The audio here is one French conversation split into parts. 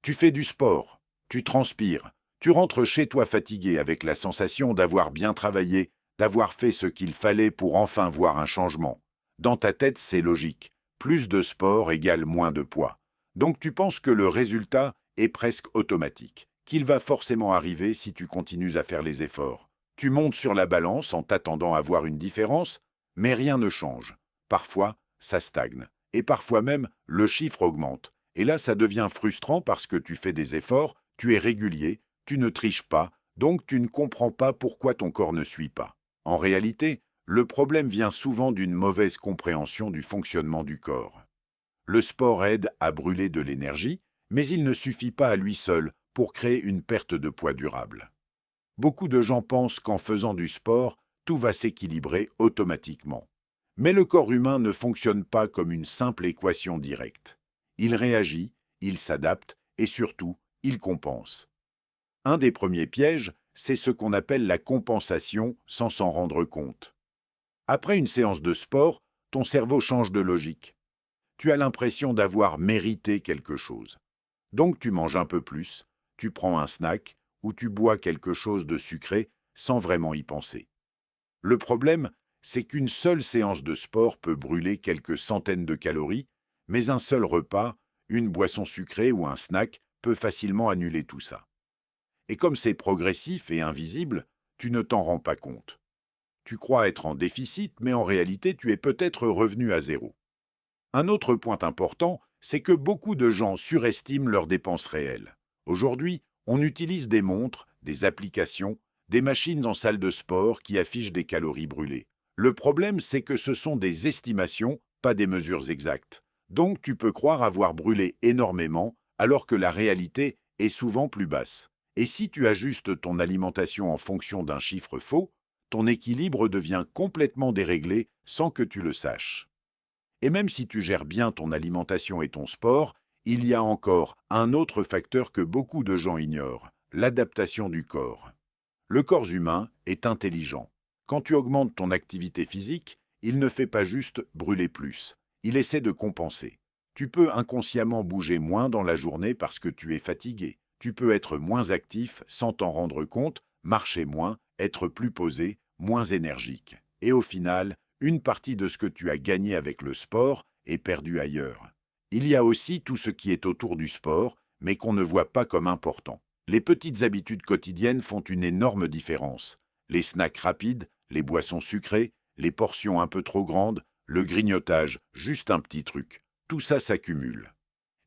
Tu fais du sport, tu transpires, tu rentres chez toi fatigué avec la sensation d'avoir bien travaillé, d'avoir fait ce qu'il fallait pour enfin voir un changement. Dans ta tête, c'est logique. Plus de sport égale moins de poids. Donc tu penses que le résultat est presque automatique, qu'il va forcément arriver si tu continues à faire les efforts. Tu montes sur la balance en t'attendant à voir une différence, mais rien ne change. Parfois, ça stagne. Et parfois même, le chiffre augmente. Et là, ça devient frustrant parce que tu fais des efforts, tu es régulier, tu ne triches pas, donc tu ne comprends pas pourquoi ton corps ne suit pas. En réalité, le problème vient souvent d'une mauvaise compréhension du fonctionnement du corps. Le sport aide à brûler de l'énergie, mais il ne suffit pas à lui seul pour créer une perte de poids durable. Beaucoup de gens pensent qu'en faisant du sport, tout va s'équilibrer automatiquement. Mais le corps humain ne fonctionne pas comme une simple équation directe. Il réagit, il s'adapte et surtout, il compense. Un des premiers pièges, c'est ce qu'on appelle la compensation sans s'en rendre compte. Après une séance de sport, ton cerveau change de logique. Tu as l'impression d'avoir mérité quelque chose. Donc tu manges un peu plus, tu prends un snack ou tu bois quelque chose de sucré sans vraiment y penser. Le problème, c'est qu'une seule séance de sport peut brûler quelques centaines de calories, mais un seul repas, une boisson sucrée ou un snack peut facilement annuler tout ça. Et comme c'est progressif et invisible, tu ne t'en rends pas compte. Tu crois être en déficit, mais en réalité tu es peut-être revenu à zéro. Un autre point important, c'est que beaucoup de gens surestiment leurs dépenses réelles. Aujourd'hui, on utilise des montres, des applications, des machines en salle de sport qui affichent des calories brûlées. Le problème, c'est que ce sont des estimations, pas des mesures exactes. Donc tu peux croire avoir brûlé énormément, alors que la réalité est souvent plus basse. Et si tu ajustes ton alimentation en fonction d'un chiffre faux, ton équilibre devient complètement déréglé sans que tu le saches. Et même si tu gères bien ton alimentation et ton sport, il y a encore un autre facteur que beaucoup de gens ignorent, l'adaptation du corps. Le corps humain est intelligent. Quand tu augmentes ton activité physique, il ne fait pas juste brûler plus, il essaie de compenser. Tu peux inconsciemment bouger moins dans la journée parce que tu es fatigué. Tu peux être moins actif sans t'en rendre compte, marcher moins, être plus posé, moins énergique. Et au final, une partie de ce que tu as gagné avec le sport est perdue ailleurs. Il y a aussi tout ce qui est autour du sport, mais qu'on ne voit pas comme important. Les petites habitudes quotidiennes font une énorme différence. Les snacks rapides, les boissons sucrées, les portions un peu trop grandes, le grignotage, juste un petit truc. Tout ça s'accumule.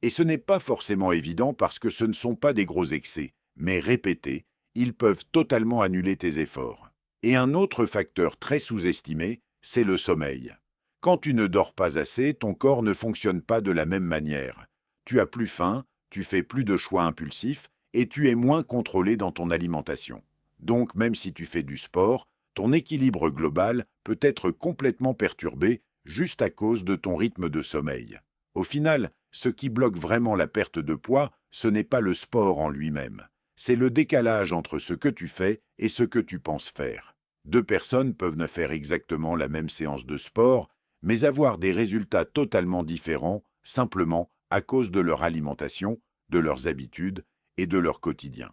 Et ce n'est pas forcément évident parce que ce ne sont pas des gros excès, mais répétés, ils peuvent totalement annuler tes efforts. Et un autre facteur très sous-estimé, c'est le sommeil. Quand tu ne dors pas assez, ton corps ne fonctionne pas de la même manière. Tu as plus faim, tu fais plus de choix impulsifs et tu es moins contrôlé dans ton alimentation. Donc même si tu fais du sport, ton équilibre global peut être complètement perturbé juste à cause de ton rythme de sommeil. Au final, ce qui bloque vraiment la perte de poids, ce n'est pas le sport en lui-même. C'est le décalage entre ce que tu fais et ce que tu penses faire. Deux personnes peuvent ne faire exactement la même séance de sport, mais avoir des résultats totalement différents, simplement à cause de leur alimentation, de leurs habitudes et de leur quotidien.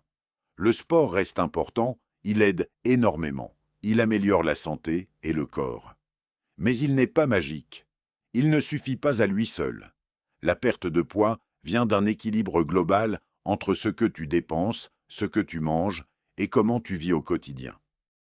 Le sport reste important, il aide énormément. Il améliore la santé et le corps. Mais il n'est pas magique. Il ne suffit pas à lui seul. La perte de poids vient d'un équilibre global entre ce que tu dépenses, ce que tu manges et comment tu vis au quotidien.